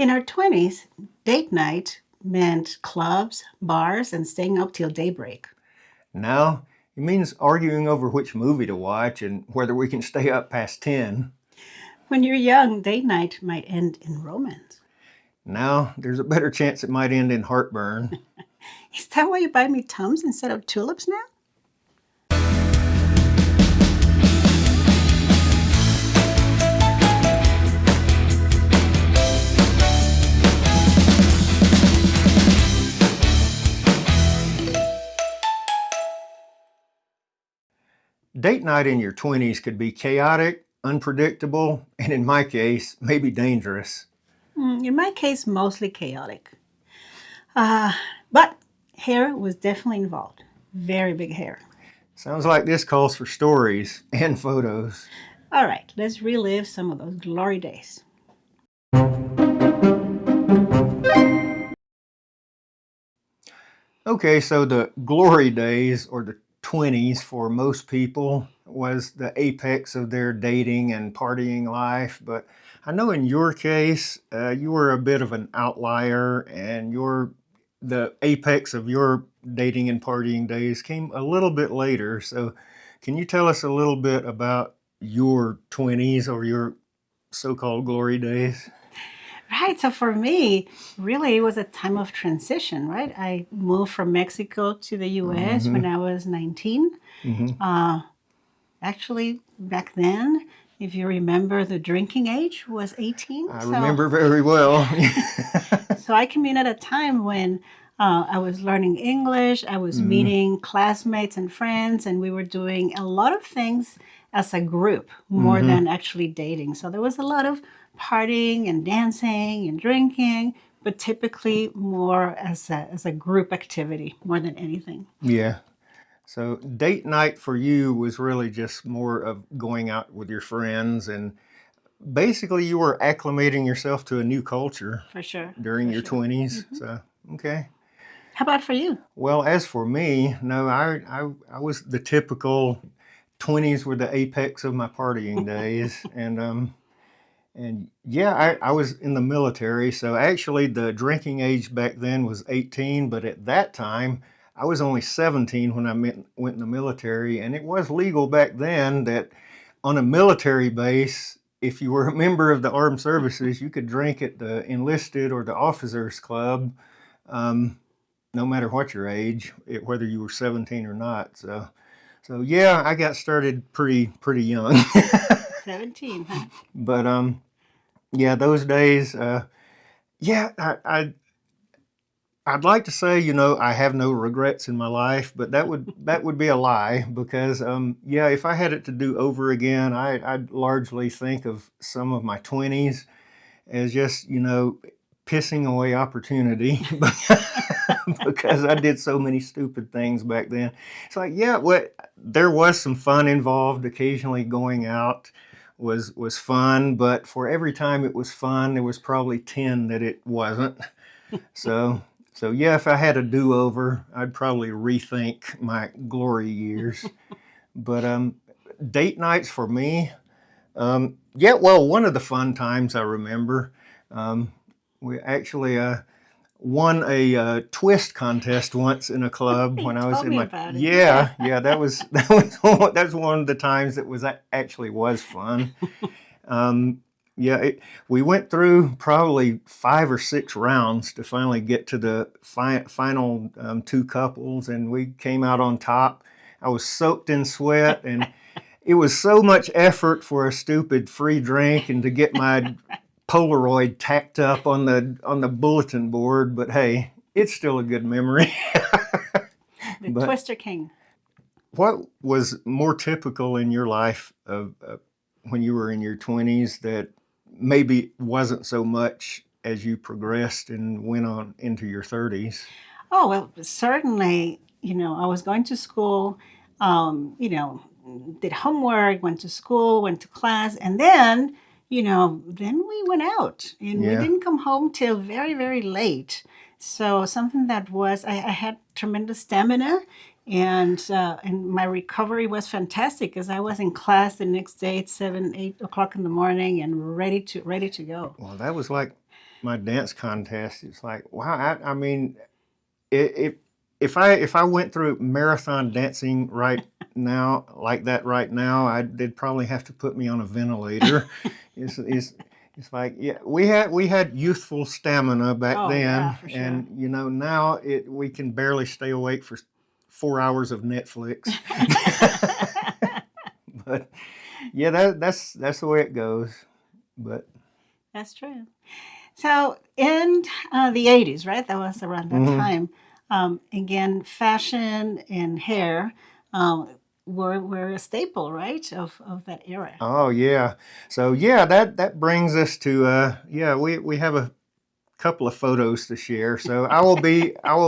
In our 20s, date night meant clubs, bars, and staying up till daybreak. Now, it means arguing over which movie to watch and whether we can stay up past 10. When you're young, date night might end in romance. Now, there's a better chance it might end in heartburn. Is that why you buy me Tums instead of tulips now? Date night in your 20s could be chaotic, unpredictable, and in my case, maybe dangerous. In my case, mostly chaotic. But hair was definitely involved. Very big hair. Sounds like this calls for stories and photos. All right, let's relive some of those glory days. Okay, so the glory days, or the 20s for most people, was the apex of their dating and partying life. But I know in your case, you were a bit of an outlier, and the apex of your dating and partying days came a little bit later. So can you tell us a little bit about your 20s or your so-called glory days? Right. So for me, really, it was a time of transition, right? I moved from Mexico to the US when I was 19. Mm-hmm. Actually, back then, if you remember, the drinking age was 18. I remember very well. So I came in at a time when I was learning English, I was meeting classmates and friends, and we were doing a lot of things as a group more than actually dating. So there was a lot of partying and dancing and drinking, but typically more as a group activity more than anything. Yeah. So date night for you was really just more of going out with your friends, and basically you were acclimating yourself to a new culture For sure. during your 20s. So, okay. How about for you? Well, as for me, no, I was the typical 20s were the apex of my partying days. And yeah, I was in the military. So actually the drinking age back then was 18, but at that time, I was only 17 when I went in the military, and it was legal back then that on a military base, if you were a member of the armed services, you could drink at the enlisted or the officers club, no matter what your age, whether you were 17 or not. So yeah, I got started pretty young. 17, huh? But yeah, those days, yeah, I'd like to say, I have no regrets in my life, but that would be a lie, because yeah, if I had it to do over again, I'd largely think of some of my 20s as just, pissing away opportunity because I did so many stupid things back then. It's like, yeah, there was some fun involved. Occasionally going out was fun, but for every time it was fun, there was probably 10 that it wasn't. So yeah, if I had a do-over, I'd probably rethink my glory years. But date nights for me, yeah, well, one of the fun times I remember, we actually won a twist contest once in a club when I was Told in me my about it. yeah, that's one of the times that actually was fun. Yeah, we went through probably 5 or 6 rounds to finally get to the final 2 couples, and we came out on top. I was soaked in sweat, and it was so much effort for a stupid free drink and to get my Polaroid tacked up on the bulletin board. But hey, it's still a good memory. The But Twister King. what was more typical in your life of when you were in your 20s that maybe wasn't so much as you progressed and went on into your 30s? Oh, well, certainly, I was going to school, did homework, went to school, went to class, and then, then we went out and we Yeah. didn't come home till very, very late. So something that was, I had tremendous stamina, and my recovery was fantastic because I was in class the next day at 7, 8 o'clock in the morning and ready to go. Well, that was like my dance contest, it's like, wow, I mean, it, if I went through marathon dancing right now like that right now, they'd probably have to put me on a ventilator. It's it's like, yeah, we had youthful stamina back Oh yeah, then, for sure. and now we can barely stay awake for 4 hours of Netflix. But yeah, that's the way it goes. But That's true. So in the 80s, right? That was around that mhm. time. Again, fashion and hair were a staple, right, of that era. Oh yeah. So yeah, that brings us to yeah, we have a couple of photos to share. So I will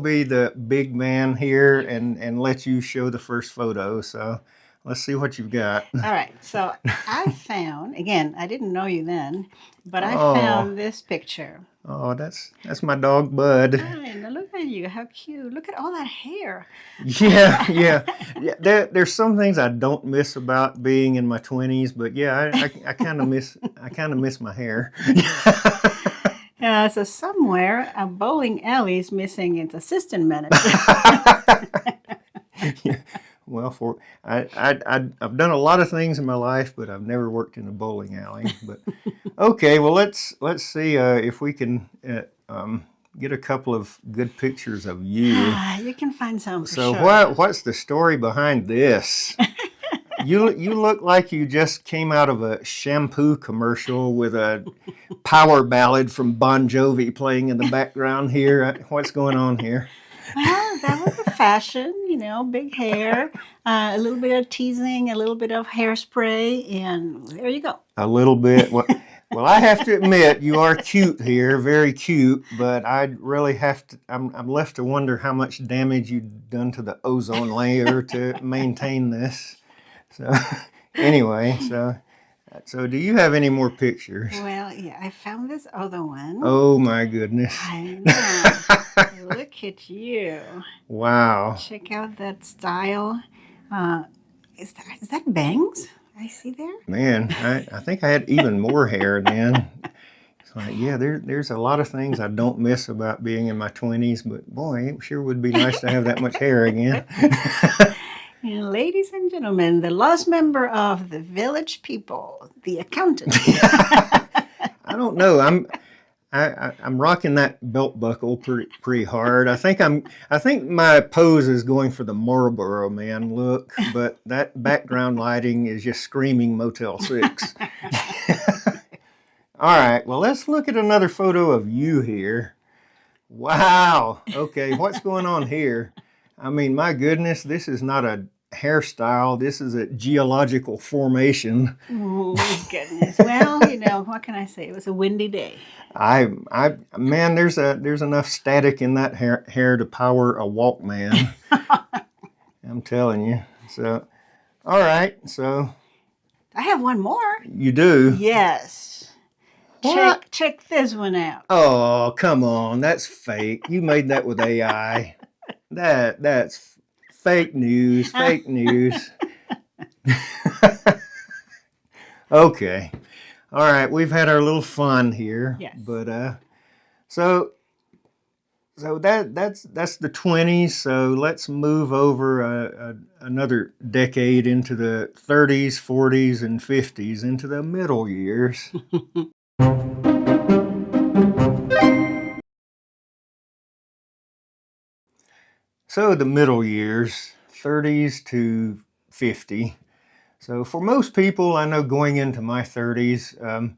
be the big man here and let you show the first photo. So let's see what you've got. All right. So I found, again, I didn't know you then, but I Oh, found this picture. oh, that's my dog Bud. Hi, now look at you. How cute. Look at all that hair. Yeah, yeah, yeah. There's some things I don't miss about being in my 20s, but yeah, I kind of miss my hair. So somewhere a bowling alley is missing its assistant manager. Yeah. Well, I've done a lot of things in my life, but I've never worked in a bowling alley. But okay, well let's see if we can get a couple of good pictures of you. You can find some for So sure. what's the story behind this? You look like you just came out of a shampoo commercial with a power ballad from Bon Jovi playing in the background here. What's going on here? Well, that was a fashion, big hair, a little bit of teasing, a little bit of hairspray, and there you go. A little bit. Well, I have to admit you are cute here, very cute. But I really have to. I'm left to wonder how much damage you've done to the ozone layer to maintain this. So, anyway, so do you have any more pictures? Well, yeah, I found this other one. Oh my goodness! I know. Look at you. Wow, Check out that style. Uh, is that bangs? I see there. man, I think I had even more hair then. It's like, yeah, there's a lot of things I don't miss about being in my 20s, but boy, it sure would be nice to have that much hair again. And ladies and gentlemen, the lost member of the village people, the accountant. I don't know. I'm rocking that belt buckle pretty hard. I think my pose is going for the Marlboro Man look, but that background lighting is just screaming Motel 6. All right, well let's look at another photo of you here. Wow. Okay, what's going on here? I mean, my goodness, this is not a hairstyle. This is a geological formation. Oh, goodness. Well, what can I say? It was a windy day. Man, there's enough static in that hair to power a Walkman. I'm telling you. So, all right. So I have one more. you do. Yes. What? Check this one out. Oh, come on. That's fake. You made that with AI. That's fake news. Fake news. Okay. All right, we've had our little fun here, Yes. but so that's the 20s. So let's move over another decade into the 30s, 40s, and 50s, into the middle years. So the middle years, 30s to 50. So for most people, I know going into my 30s,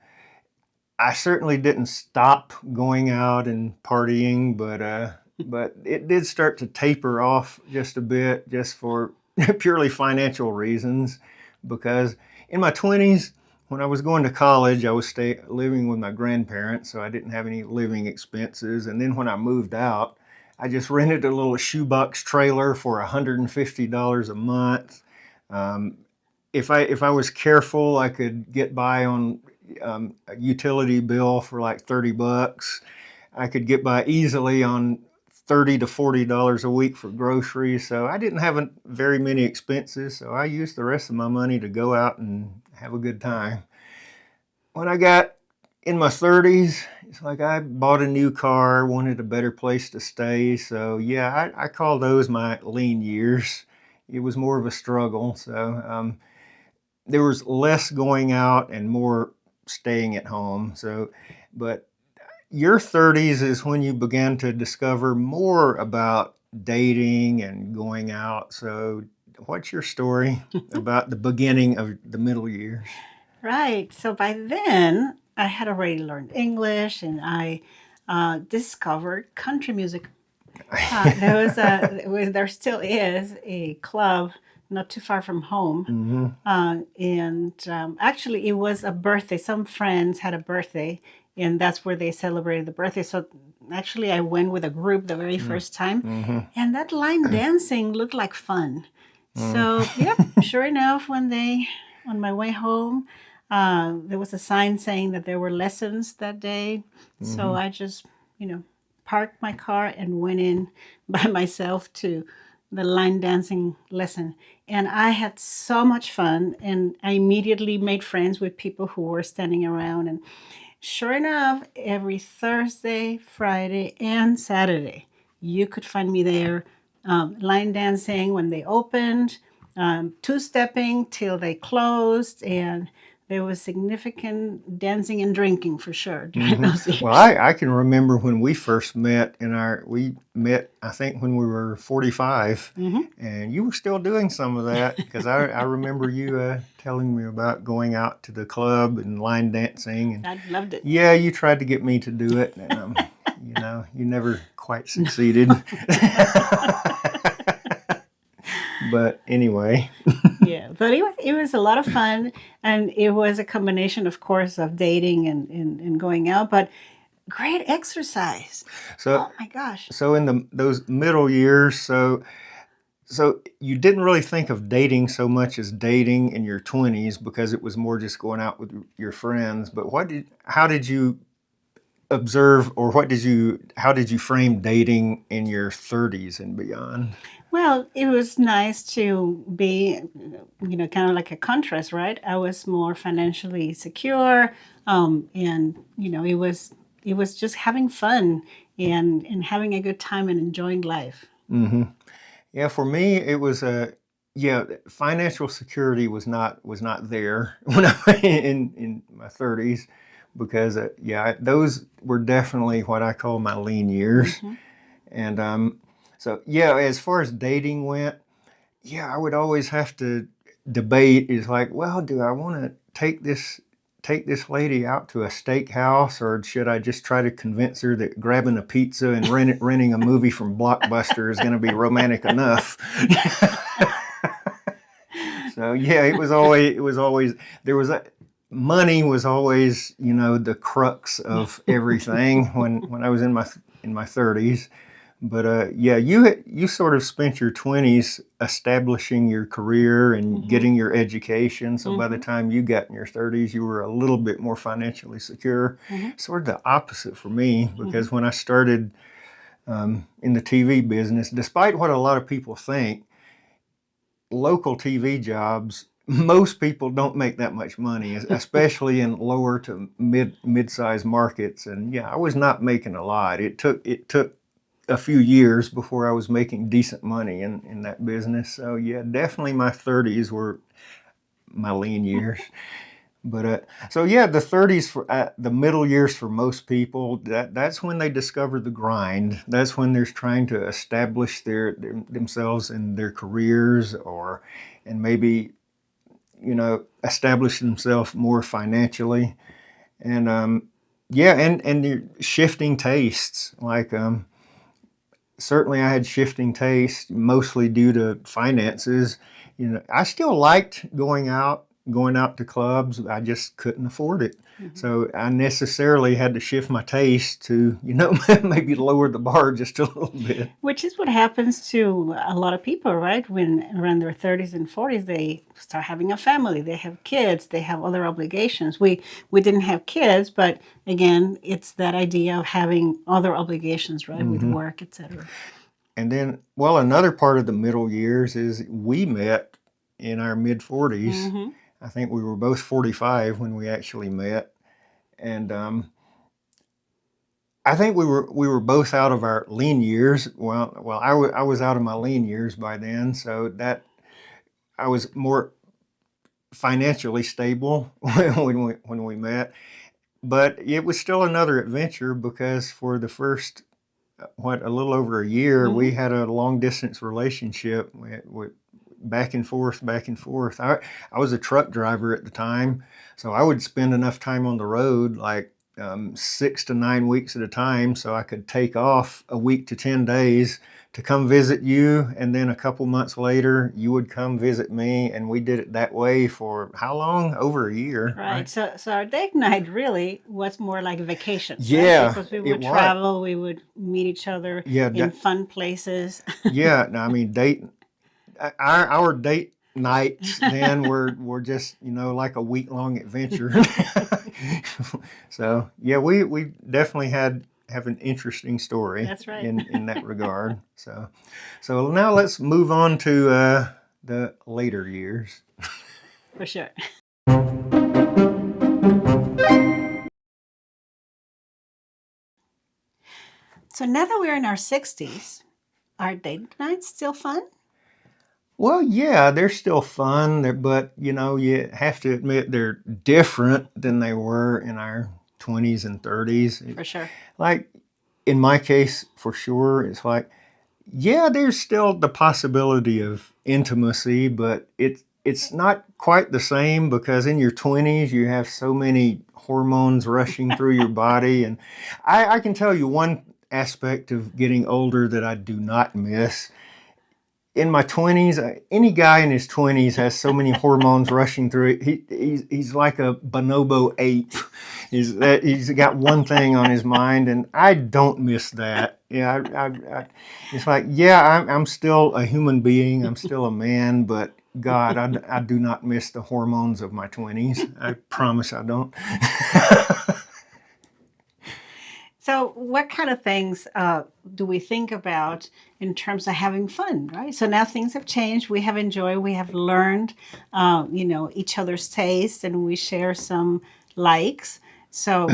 I certainly didn't stop going out and partying, but it did start to taper off just a bit, just for purely financial reasons. Because in my 20s, when I was going to college, I was living with my grandparents, so I didn't have any living expenses. And then when I moved out, I just rented a little shoebox trailer for $150 a month. Um, if I was careful, I could get by on a utility bill for like $30. I could get by easily on $30 to $40 a week for groceries. So I didn't have very many expenses. So I used the rest of my money to go out and have a good time. When I got in my 30s, it's like I bought a new car, wanted a better place to stay. So yeah, I call those my lean years. It was more of a struggle. So there was less going out and more staying at home. So, but your 30s is when you began to discover more about dating and going out. So what's your story about the beginning of the middle years? Right. So by then, I had already learned English, and I discovered country music. There still is a club not too far from home, Hmm. and actually, it was a birthday. Some friends had a birthday, and that's where they celebrated the birthday. So actually, I went with a group the very first time, Hmm. and that line dancing looked like fun. Mm. So, yep, sure enough, on my way home, there was a sign saying that there were lessons that day. So Hmm. I just, you know, parked my car and went in by myself to the line dancing lesson. And I had so much fun. And I immediately made friends with people who were standing around. And sure enough, every Thursday, Friday, and Saturday, you could find me there, line dancing when they opened, two-stepping till they closed, and there was significant dancing and drinking for sure during Hmm. those Well, years. I can remember when we first met we met, I think, when we were 45, Hmm. and you were still doing some of that because I remember you telling me about going out to the club and line dancing. And I loved it. yeah, you tried to get me to do it. You never quite succeeded. But anyway. Yeah, but it was a lot of fun, and it was a combination, of course, of dating and going out, but great exercise. So Oh my gosh. so in those middle years, so you didn't really think of dating so much as dating in your 20s because it was more just going out with your friends. But how did you observe, or how did you frame dating in your 30s and beyond? Well, it was nice to be, kind of like a contrast, right? I was more financially secure, and it was just having fun and having a good time and enjoying life. Hmm. Yeah, for me, it was yeah, financial security was not there when I was in my 30s because yeah, those were definitely what I call my lean years. Hmm. And so yeah, as far as dating went, yeah, I would always have to debate is like, well, do I want to take this lady out to a steakhouse, or should I just try to convince her that grabbing a pizza and renting a movie from Blockbuster is going to be romantic enough? So yeah, it was always there was a money was always, the crux of everything when I was in my 30s. But yeah, you sort of spent your 20s establishing your career and Hmm. getting your education. So by the Hmm. time you got in your 30s, you were a little bit more financially secure. Hmm. Sort of the opposite for me, Hmm. because when I started in the TV business, despite what a lot of people think, local TV jobs, most people don't make that much money, especially in lower to mid-sized markets. And yeah, I was not making a lot. It took a few years before I was making decent money in that business. So yeah, definitely my 30s were my lean years. But so yeah, the 30s for the middle years for most people, that's when they discover the grind. That's when they're trying to establish themselves in their careers, and maybe establish themselves more financially. And yeah, and your shifting tastes. Like certainly I had shifting tastes, mostly due to finances. I still liked going out to clubs. I just couldn't afford it. Hmm. So I necessarily had to shift my taste to, maybe lower the bar just a little bit. Which is what happens to a lot of people, right? When around their 30s and 40s, they start having a family, they have kids, they have other obligations. We didn't have kids, but again, it's that idea of having other obligations, right, with Hmm. work, etc. And then, well, another part of the middle years is we met in our mid 40s. Hmm. I think we were both 45 when we actually met. and I think we were both out of our lean years. Well, I was out of my lean years by then, so that I was more financially stable when we met. But it was still another adventure because for the first a little over a year, we had a long distance relationship. We back and forth, back and forth. I was a truck driver at the time, so I would spend enough time on the road, like 6 to 9 weeks at a time, so I could take off a week to 10 days to come visit you, and then a couple months later, you would come visit me, and we did it that way for how long? Over a year. Right. So our date night really was more like a vacation. Yeah, right? Because we would travel, we would meet each other in fun places. Yeah, no, I mean our date nights then were just like a week-long adventure. So yeah, we definitely have an interesting story. That's right. in that regard. So now let's move on to the later years. For sure. So now that we're in our 60s, are date nights still fun? Well, yeah, they're still fun, but you have to admit they're different than they were in our 20s and 30s. For sure. Like in my case, for sure, it's like, yeah, there's still the possibility of intimacy, but it's not quite the same because in your 20s you have so many hormones rushing through your body, and I can tell you one aspect of getting older that I do not miss. In my 20s, any guy in his 20s has so many hormones rushing through it. He's like a bonobo ape. He's got one thing on his mind, and I don't miss that. Yeah, it's like, yeah, I'm still a human being. I'm still a man, but God, I do not miss the hormones of my 20s. I promise I don't. So what kind of things do we think about in terms of having fun, right? So now things have changed. We have enjoyed, we have learned, each other's taste, and we share some likes. So,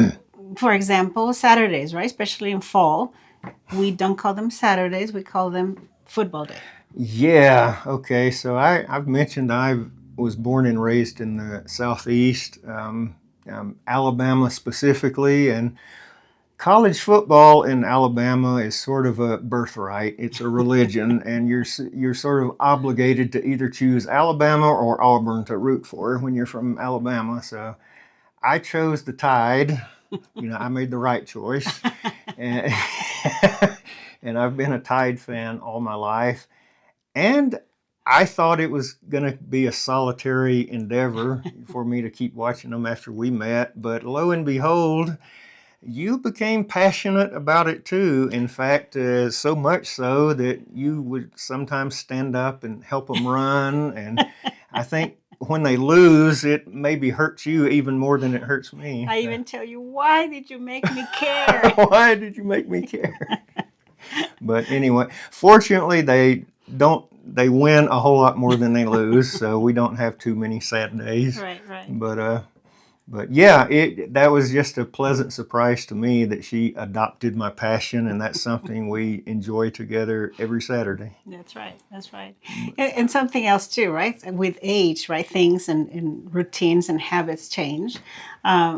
for example, Saturdays, right? Especially in fall, we don't call them Saturdays. We call them football day. Yeah. Okay. So I've mentioned I was born and raised in the Southeast, Alabama specifically, and college football in Alabama is sort of a birthright. It's a religion, and you're sort of obligated to either choose Alabama or Auburn to root for when you're from Alabama. So I chose the Tide. I made the right choice, and, and I've been a Tide fan all my life. And I thought it was going to be a solitary endeavor for me to keep watching them after we met, but lo and behold, you became passionate about it too. In fact, so much so that you would sometimes stand up and help them run. And I think when they lose, it maybe hurts you even more than it hurts me. I even tell you, why did you make me care? Why did you make me care? But anyway, fortunately, they win a whole lot more than they lose, so we don't have too many sad days. Right. But yeah, that was just a pleasant surprise to me that she adopted my passion, and that's something we enjoy together every Saturday. That's right. And something else too, right? With age, right? Things and routines and habits change.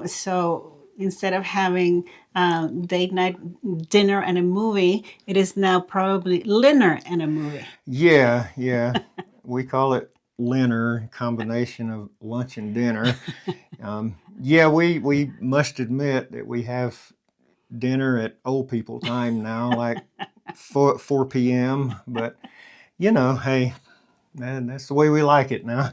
So instead of having date night, dinner, and a movie, it is now probably dinner and a movie. Yeah. We call it Linner, combination of lunch and dinner. We must admit that we have dinner at old people time now, like 4 p.m. But hey, man, that's the way we like it now.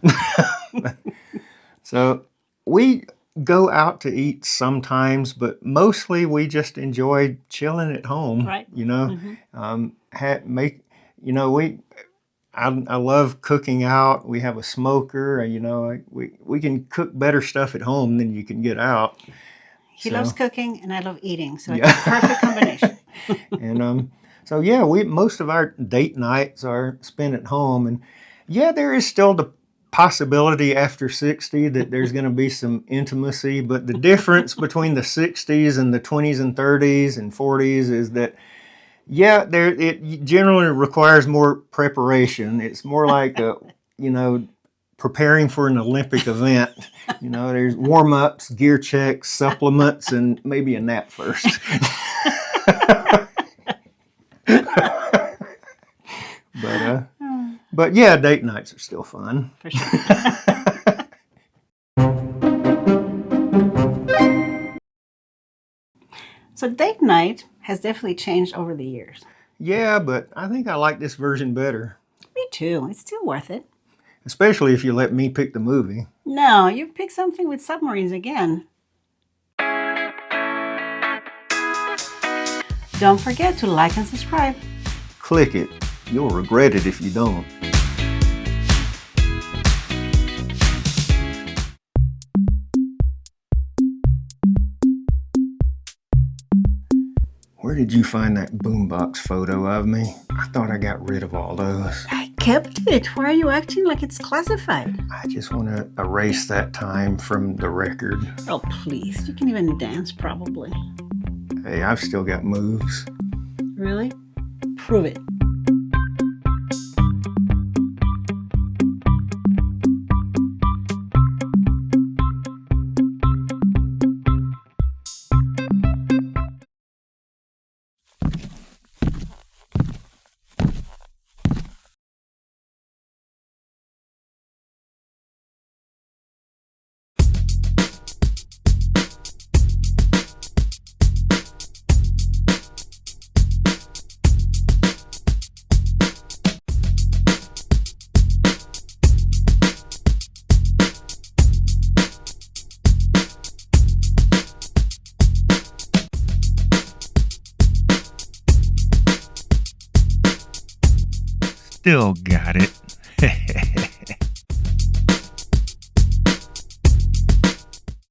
So we go out to eat sometimes, but mostly we just enjoy chilling at home. Right. I love cooking out. We have a smoker. We can cook better stuff at home than you can get out. He loves cooking, and I love eating, so it's a perfect combination. And most of our date nights are spent at home, and there is still the possibility after 60 that there's going to be some intimacy, but the difference between the 60s and the 20s and 30s and 40s is that, yeah, it generally requires more preparation. It's more like preparing for an Olympic event. There's warm-ups, gear checks, supplements, and maybe a nap first. But yeah, date nights are still fun. For sure. So date night has definitely changed over the years. Yeah, but I think I like this version better. Me too. It's still worth it. Especially if you let me pick the movie. No, you pick something with submarines again. Don't forget to like and subscribe. Click it. You'll regret it if you don't. Where did you find that boombox photo of me? I thought I got rid of all those. I kept it. Why are you acting like it's classified? I just want to erase that time from the record. Oh, please. You can even dance, probably. Hey, I've still got moves. Really? Prove it. Still got it.